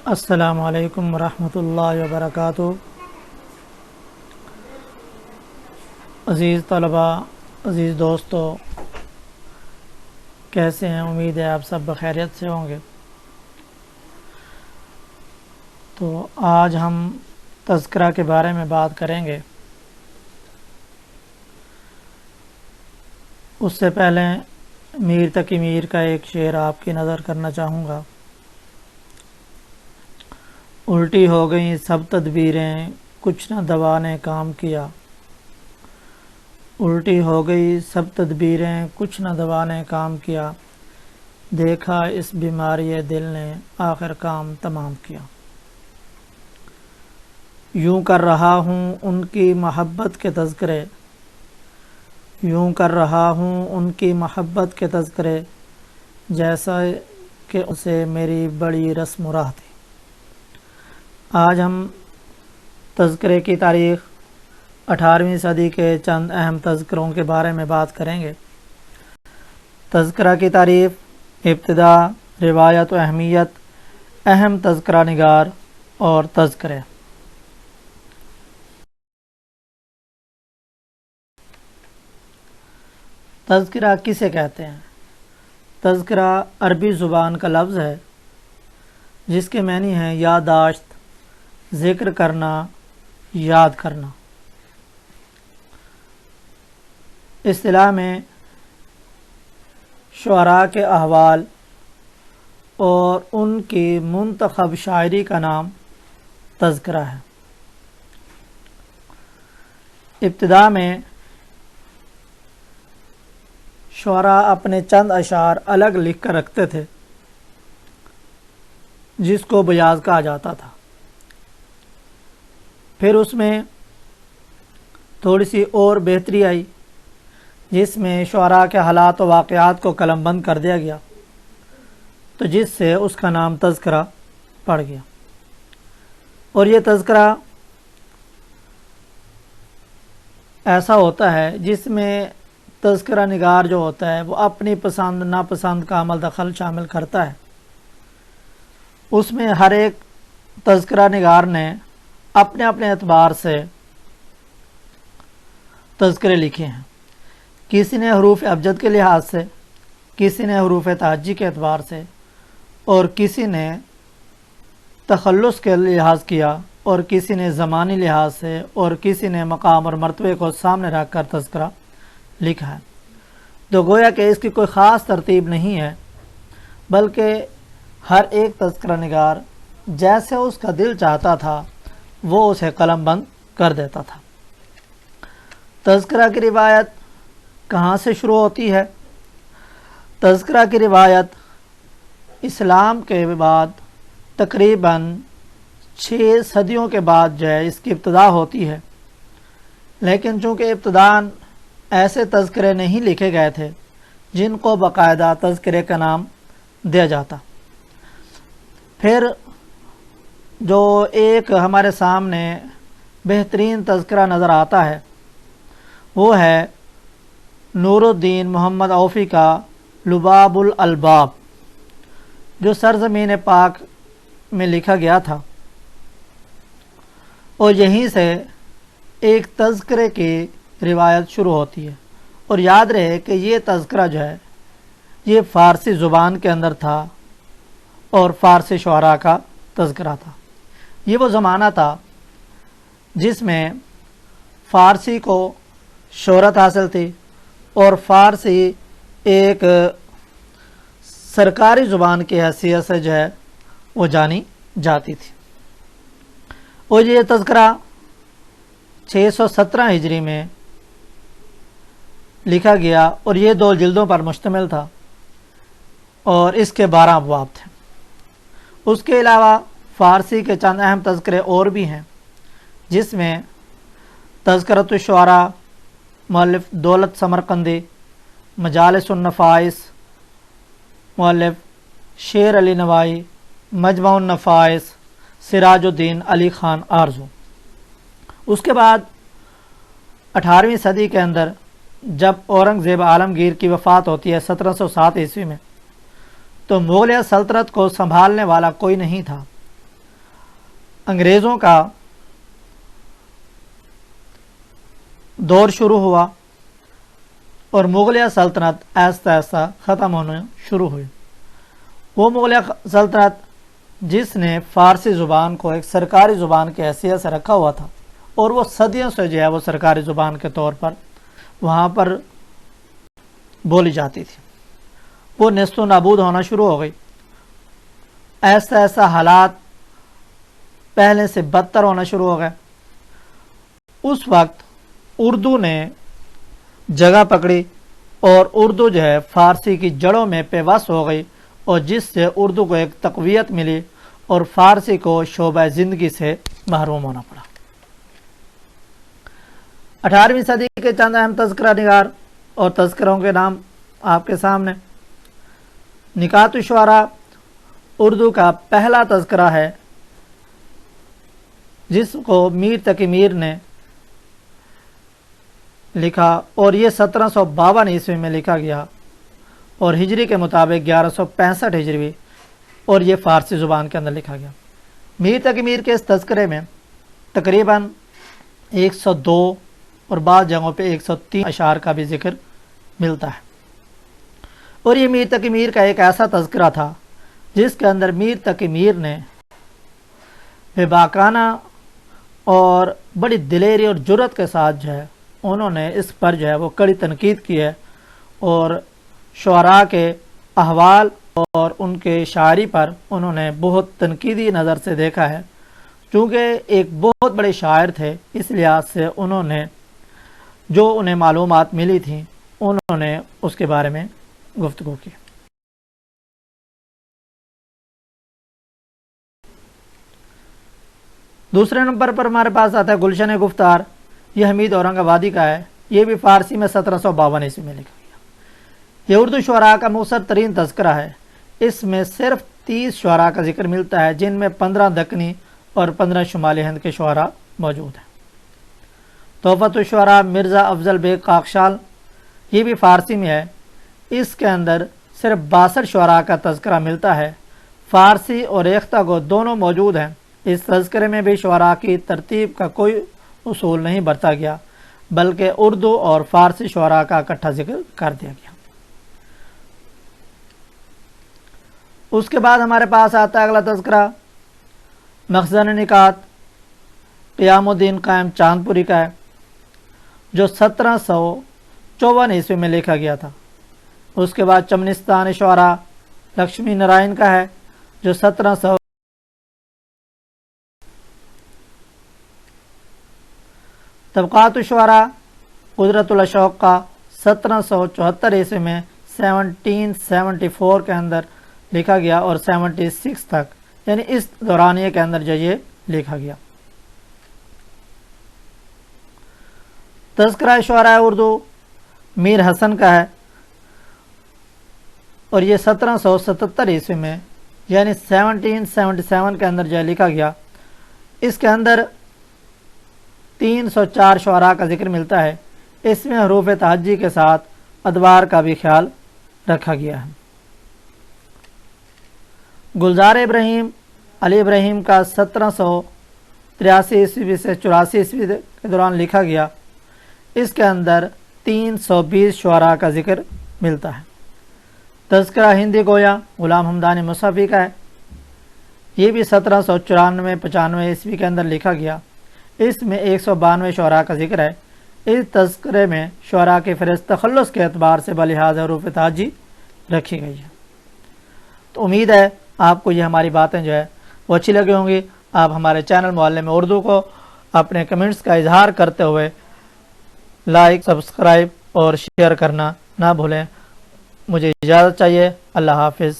السلام علیکم ورحمۃ اللہ وبرکاتہ۔ عزیز طلباء، عزیز دوستو، کیسے ہیں؟ امید ہے آپ سب بخیریت سے ہوں گے۔ تو آج ہم تذکرہ کے بارے میں بات کریں گے۔ اس سے پہلے میر تقی میر کا ایک شعر آپ کی نظر کرنا چاہوں گا۔ الٹی ہو گئیں سب تدبیریں، کچھ نہ دوا نے کام کیا۔ الٹی ہو گئی سب تدبیریں، کچھ نہ دوا نے کام کیا۔ دیکھا اس بیماری دل نے آخر کام تمام کیا۔ یوں کر رہا ہوں ان کی محبت کے تذکرے، یوں کر رہا ہوں ان کی محبت کے تذکرے، جیسا کہ اسے میری بڑی رسم و راہ تھی۔ آج ہم تذکرے کی تاریخ 18ویں صدی کے چند اہم تذکروں کے بارے میں بات کریں گے۔ تذکرہ کی تعریف، ابتدا، روایت و اہمیت، اہم تذکرہ نگار اور تذکرے۔ تذکرہ کسے کہتے ہیں؟ تذکرہ عربی زبان کا لفظ ہے جس کے معنی ہے یادداشت، ذکر کرنا، یاد کرنا۔ اصطلاح میں شعراء کے احوال اور ان کی منتخب شاعری کا نام تذکرہ ہے۔ ابتدا میں شعراء اپنے چند اشعار الگ لکھ کر رکھتے تھے جس کو بیاض کہا جاتا تھا۔ پھر اس میں تھوڑی سی اور بہتری آئی جس میں شعراء کے حالات و واقعات کو قلم بند کر دیا گیا، تو جس سے اس کا نام تذکرہ پڑ گیا۔ اور یہ تذکرہ ایسا ہوتا ہے جس میں تذکرہ نگار جو ہوتا ہے وہ اپنی پسند ناپسند کا عمل دخل شامل کرتا ہے۔ اس میں ہر ایک تذکرہ نگار نے اپنے اپنے اعتبار سے تذکرے لکھے ہیں۔ کسی نے حروف ابجد کے لحاظ سے، کسی نے حروف تہجی کے اعتبار سے، اور کسی نے تخلص کے لحاظ کیا، اور کسی نے زمانی لحاظ سے، اور کسی نے مقام اور مرتبے کو سامنے رکھ کر تذکرہ لکھا ہے۔ تو گویا کہ اس کی کوئی خاص ترتیب نہیں ہے، بلکہ ہر ایک تذکرہ نگار جیسے اس کا دل چاہتا تھا وہ اسے قلم بند کر دیتا تھا۔ تذکرہ کی روایت کہاں سے شروع ہوتی ہے؟ تذکرہ کی روایت اسلام کے بعد تقریباً 6 صدیوں کے بعد جو ہے اس کی ابتدا ہوتی ہے، لیکن چونکہ ابتداً ایسے تذکرے نہیں لکھے گئے تھے جن کو باقاعدہ تذکرے کا نام دیا جاتا۔ پھر جو ایک ہمارے سامنے بہترین تذکرہ نظر آتا ہے وہ ہے نور الدین محمد عوفی کا لباب الالباب، جو سرزمین پاک میں لکھا گیا تھا، اور یہیں سے ایک تذکرے کی روایت شروع ہوتی ہے۔ اور یاد رہے کہ یہ تذکرہ جو ہے یہ فارسی زبان کے اندر تھا اور فارسی شعراء کا تذکرہ تھا۔ یہ وہ زمانہ تھا جس میں فارسی کو شہرت حاصل تھی اور فارسی ایک سرکاری زبان کی حیثیت سے جو ہے وہ جانی جاتی تھی۔ اور یہ تذکرہ 617 ہجری میں لکھا گیا اور یہ 2 جلدوں پر مشتمل تھا اور اس کے 12 ابواب تھے۔ اس کے علاوہ فارسی کے چند اہم تذکرے اور بھی ہیں، جس میں تذکرۃ الشعراء مؤلف دولت سمرقندی، مجالس النفائس مؤلف شیر علی نوائی، مجمع النفائس سراج الدین علی خان آرزو۔ اس کے بعد 18ویں صدی کے اندر جب اورنگزیب عالمگیر کی وفات ہوتی ہے 1707 عیسوی میں، تو مغلیہ سلطنت کو سنبھالنے والا کوئی نہیں تھا، انگریزوں کا دور شروع ہوا اور مغلیہ سلطنت آہستہ آہستہ ختم ہونا شروع ہوئی۔ وہ مغلیہ سلطنت جس نے فارسی زبان کو ایک سرکاری زبان کی حیثیت سے رکھا ہوا تھا اور وہ صدیوں سے جو ہے وہ سرکاری زبان کے طور پر وہاں پر بولی جاتی تھی، وہ نیست و نابود ہونا شروع ہو گئی۔ ایسا ایسا حالات پہلے سے بدتر ہونا شروع ہو گئے۔ اس وقت اردو نے جگہ پکڑی اور اردو جو ہے فارسی کی جڑوں میں پیوست ہو گئی، اور جس سے اردو کو ایک تقویت ملی اور فارسی کو شعبہ زندگی سے محروم ہونا پڑا۔ 18ویں صدی کے چند اہم تذکرہ نگار اور تذکروں کے نام آپ کے سامنے۔ نکات الشعراء اردو کا پہلا تذکرہ ہے جس کو میر تقی میر نے لکھا، اور یہ 1752 عیسوی میں لکھا گیا اور ہجری کے مطابق 1165 ہجری، اور یہ فارسی زبان کے اندر لکھا گیا۔ میر تقی میر کے اس تذکرے میں تقریباً 102 اور بعض جگہوں پہ 103 اشعار کا بھی ذکر ملتا ہے، اور یہ میر تقی میر کا ایک ایسا تذکرہ تھا جس کے اندر میر تقی میر نے بے باکانہ اور بڑی دلیری اور جرأت کے ساتھ جو ہے انہوں نے اس پر جو ہے وہ کڑی تنقید کی ہے، اور شعراء کے احوال اور ان کے شاعری پر انہوں نے بہت تنقیدی نظر سے دیکھا ہے۔ چونکہ ایک بہت بڑے شاعر تھے، اس لحاظ سے انہوں نے جو انہیں معلومات ملی تھیں انہوں نے اس کے بارے میں گفتگو کی۔ دوسرے نمبر پر ہمارے پاس آتا ہے گلشن گفتار، یہ حمید اورنگ آبادی کا ہے، یہ بھی فارسی میں 1752 عیسوی میں لکھا گیا۔ یہ اردو شعراء کا مختصر ترین تذکرہ ہے، اس میں صرف 30 شعراء کا ذکر ملتا ہے، جن میں 15 دکنی اور 15 شمالی ہند کے شعراء موجود ہیں۔ تحفۃ الشعراء مرزا افضل بیگ کاکشال، یہ بھی فارسی میں ہے، اس کے اندر صرف 62 شعراء کا تذکرہ ملتا ہے، فارسی اور ریختہ گو دونوں موجود ہیں۔ اس تذکرے میں بھی شعراء کی ترتیب کا کوئی اصول نہیں برتا گیا، بلکہ اردو اور فارسی شعراء کا اکٹھا ذکر کر دیا گیا۔ اس کے بعد ہمارے پاس آتا ہے اگلا تذکرہ مخزن نکات قیام الدین قائم چاندپوری کا ہے، جو 1754 عیسوی میں لکھا گیا تھا۔ اس کے بعد چمنستان شعراء لکشمی نارائن کا ہے، جو 1700 طبقات الشعراء قدرت الاشوق کا 1774 عیسوی میں 1774 کے اندر لکھا گیا اور 76 تک، یعنی اس دورانیے کے اندر جو یہ لکھا گیا۔ تذکرہ شعراء اردو میر حسن کا ہے، اور یہ 1777 عیسوی میں یعنی 1777 کے اندر جو لکھا گیا۔ اس کے اندر 304 شعراء کا ذکر ملتا ہے، اس میں حروف تہجی کے ساتھ ادوار کا بھی خیال رکھا گیا ہے۔ گلزار ابراہیم علی ابراہیم کا 1783 عیسوی سے 84 عیسوی کے دوران لکھا گیا، اس کے اندر 320 شعراء کا ذکر ملتا ہے۔ تذکرہ ہندی گویا غلام حمدانی مصحفی کا ہے، یہ بھی 1794-95 عیسوی کے اندر لکھا گیا، اس میں 192 شعراء کا ذکر ہے۔ اس تذکرے میں شعراء کی فہرست تخلص کے اعتبار سے بلحاظ حروف تہجی رکھی گئی ہے۔ تو امید ہے آپ کو یہ ہماری باتیں جو ہے وہ اچھی لگی ہوں گی۔ آپ ہمارے چینل معلم اردو کو اپنے کمنٹس کا اظہار کرتے ہوئے لائک، سبسکرائب اور شیئر کرنا نہ بھولیں۔ مجھے اجازت چاہیے۔ اللہ حافظ۔